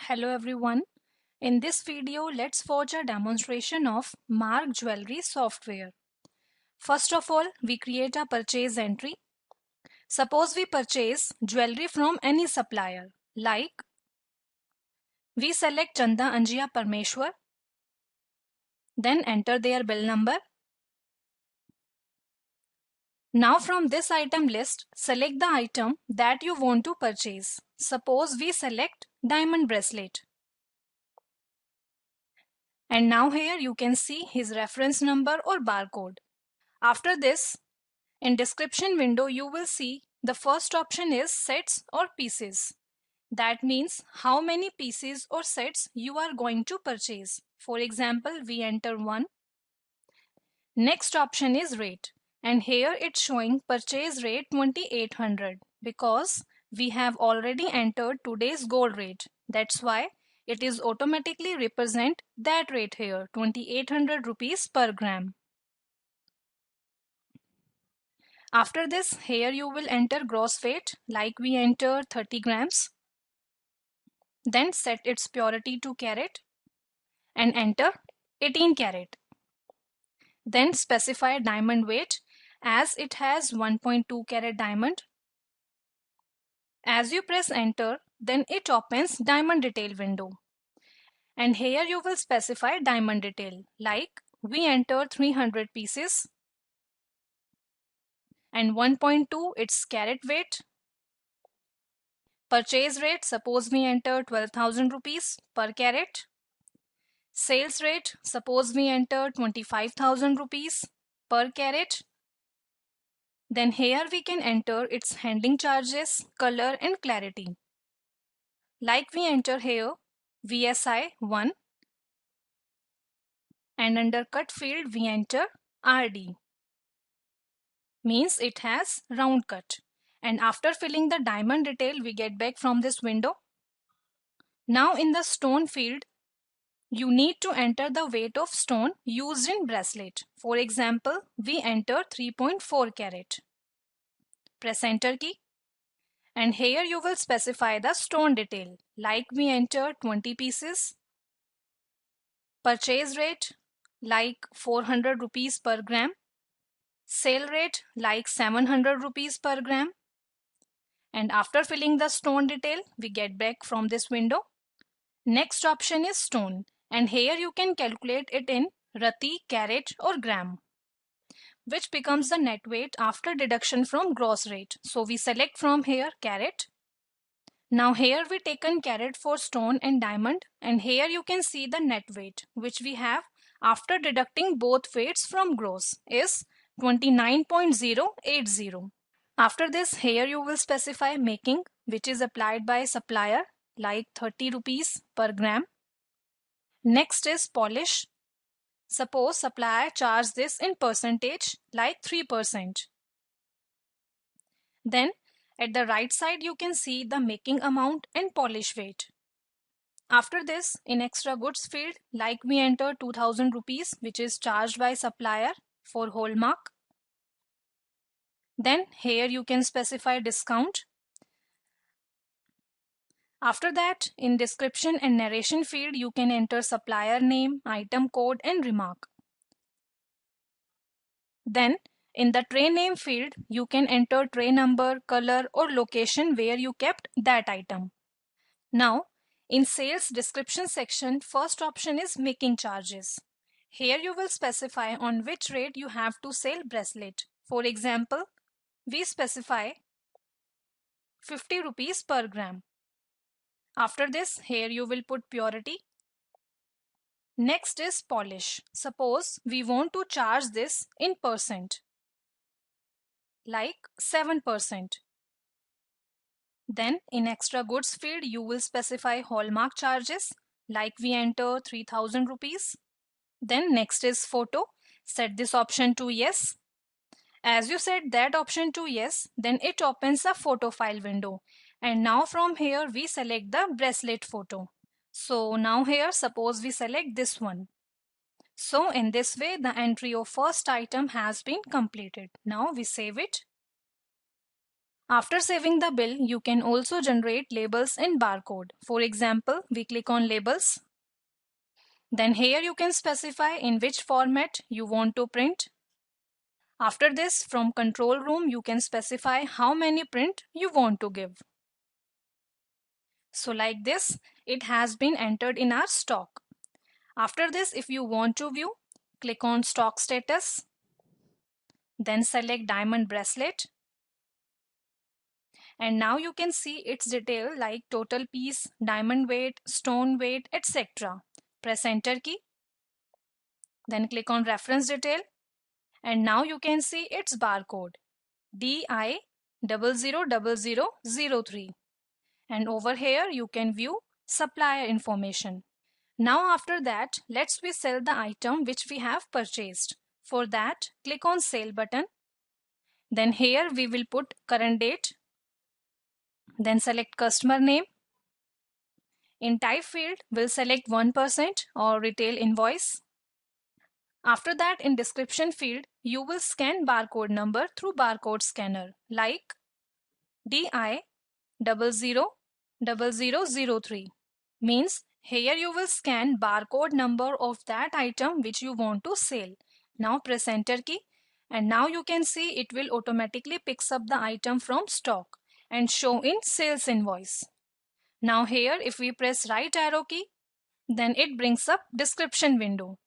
Hello everyone. In this video, let's watch a demonstration of Mark Jewelry software. First of all, we create a purchase entry. Suppose we purchase jewelry from any supplier, like we select Chanda Anjia Parmeshwar, then enter their bill number. Now from this item list, select the item that you want to purchase. Suppose we select diamond bracelet. And now here you can see his reference number or barcode. After this, in description window, you will see the first option is sets or pieces. That means how many pieces or sets you are going to purchase. For example, we enter 1. Next option is rate. And here it's showing purchase rate 2800 because we have already entered today's gold rate. That's why it is automatically represent that rate here, 2800 rupees per gram. After this, here you will enter gross weight, like we enter 30 grams. Then set its purity to carat and enter 18 carat. Then specify diamond weight as it has 1.2 carat diamond. As you press enter, then it opens diamond detail window. And here you will specify diamond detail, like we enter 300 pieces and 1.2 its carat weight. Purchase rate, suppose we enter 12,000 rupees per carat. Sales rate, suppose we enter 25,000 rupees per carat. Then here we can enter its handling charges, color and clarity. Like we enter here VSI 1 and under cut field we enter RD. Means it has round cut. And after filling the diamond detail, we get back from this window. Now in the stone field, you need to enter the weight of stone used in bracelet. For example, we enter 3.4 carat. Press enter key. And here you will specify the stone detail, like we enter 20 pieces. Purchase rate, like 400 rupees per gram. Sale rate, like 700 rupees per gram. And after filling the stone detail, we get back from this window. Next option is stone, and here you can calculate it in rati, carat or gram, which becomes the net weight after deduction from gross rate. So we select from here carat. Now here we taken carat for stone and diamond, and here you can see the net weight which we have after deducting both weights from gross is 29.080. After this, here you will specify making, which is applied by supplier, like 30 rupees per gram. Next is polish. Suppose supplier charge this in percentage, like 3%. Then at the right side you can see the making amount and polish weight. After this, in extra goods field, like we enter 2000 rupees, which is charged by supplier for hallmark. Then here you can specify discount. After that, in description and narration field, you can enter supplier name, item code and remark. Then in the tray name field, you can enter tray number, color or location where you kept that item. Now, in sales description section, first option is making charges. Here you will specify on which rate you have to sell bracelet. For example, we specify 50 rupees per gram. After this, here you will put purity. Next is polish. Suppose we want to charge this in percent, like 7%. Then in extra goods field, you will specify hallmark charges, like we enter 3000 rupees. Then next is photo. Set this option to yes. As you set that option to yes, then it opens a photo file window. And now from here we select the bracelet photo. So now here suppose we select this one. So in this way the entry of first item has been completed. Now we save it. After saving the bill, you can also generate labels in barcode. For example, we click on labels. Then here you can specify in which format you want to print. After this, from control room, you can specify how many print you want to give. So like this, it has been entered in our stock. After this, if you want to view, click on stock status. Then select diamond bracelet. And now you can see its detail like total piece, diamond weight, stone weight, etc. Press enter key. Then click on reference detail. And now you can see its barcode DI000003. And over here you can view supplier information. Now after that, let's we sell the item which we have purchased. For that, click on sale button. Then here we will put current date. Then select customer name. In type field, we'll select 1% or retail invoice. After that, in description field, you will scan barcode number through barcode scanner like DI000003. Means here you will scan barcode number of that item which you want to sell. Now press enter key and now you can see it will automatically picks up the item from stock and show in sales invoice. Now here if we press right arrow key, then it brings up description window.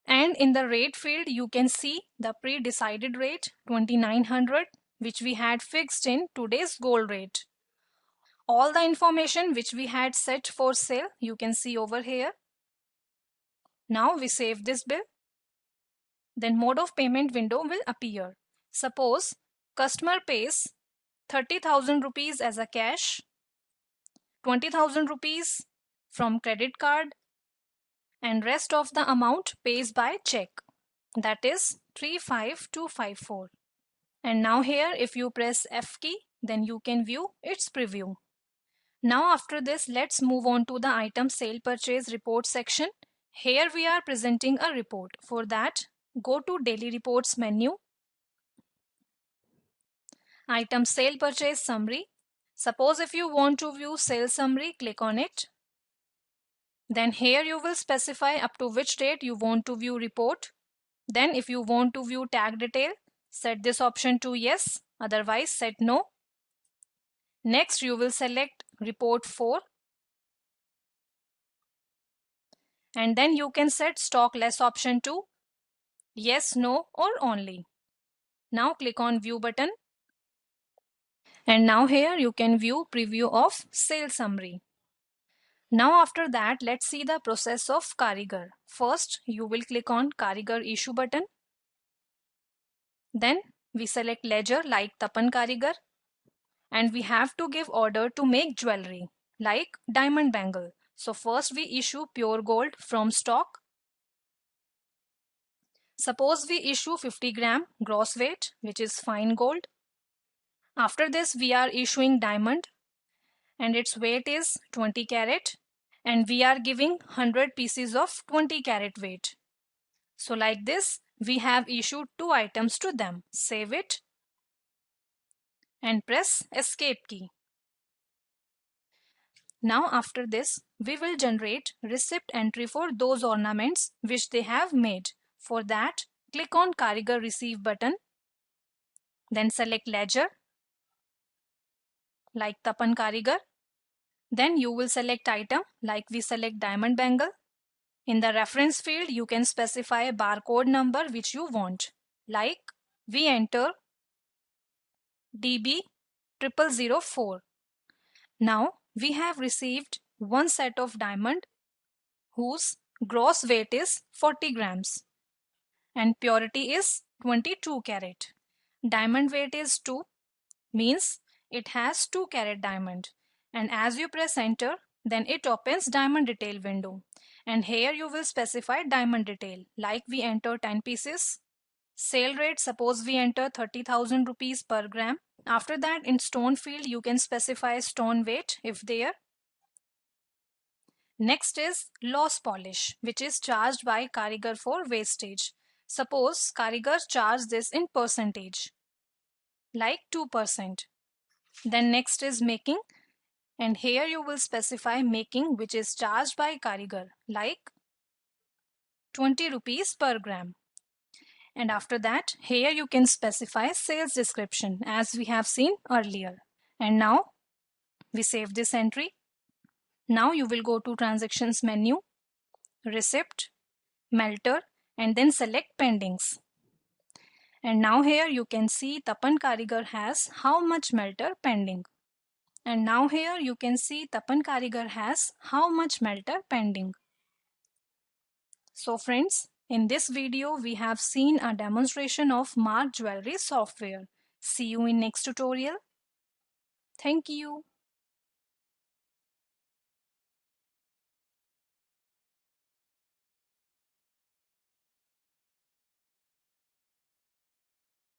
And in the rate field, you can see the pre-decided rate 2900 which we had fixed in today's gold rate. All the information which we had set for sale, you can see over here. Now we save this bill. Then mode of payment window will appear. Suppose customer pays 30,000 rupees as a cash, 20,000 rupees from credit card, and rest of the amount pays by check. That is 35254. And now here if you press F key, then you can view its preview. Now after this, let's move on to the item sale purchase report section. Here we are presenting a report. For that, go to daily reports menu. Item sale purchase summary. Suppose if you want to view sales summary, click on it. Then here you will specify up to which date you want to view report. Then if you want to view tag detail, set this option to yes, otherwise set no. Next you will select report 4. And then you can set stock less option to yes, no or only. Now click on view button. And now here you can view preview of sales summary. Now after that, let's see the process of Karigar. First, you will click on Karigar issue button. Then we select ledger like Tapan Karigar. And we have to give order to make jewelry like diamond bangle. So first we issue pure gold from stock. Suppose we issue 50 gram gross weight, which is fine gold. After this we are issuing diamond and its weight is 20 carat. And we are giving 100 pieces of 20 carat weight. So like this, we have issued 2 items to them. Save it and press escape key. Now after this, we will generate receipt entry for those ornaments which they have made. For that, click on Karigar receive button. Then select ledger like Tapan Karigar. Then you will select item like we select diamond bangle. In the reference field, you can specify a barcode number which you want. Like we enter DB0004. Now we have received one set of diamond whose gross weight is 40 grams and purity is 22 carat. Diamond weight is 2, means it has 2 carat diamond. And as you press enter, then it opens diamond detail window. And here you will specify diamond detail like we enter 10 pieces. Sale rate, suppose we enter 30,000 rupees per gram. After that, in stone field you can specify stone weight if there. Next is loss polish, which is charged by Karigar for wastage. Suppose Karigar charge this in percentage like 2%. Then next is making, and here you will specify making which is charged by Karigar, like 20 rupees per gram. And after that, here you can specify sales description as we have seen earlier. And now we save this entry. Now you will go to transactions menu, receipt, melter, and then select pendings. And now here you can see Tapan Karigar has how much melter pending. And now here you can see Tapan Karigar has how much melter pending. So friends, in this video we have seen a demonstration of Mark Jewelry software. See you in next tutorial. Thank you.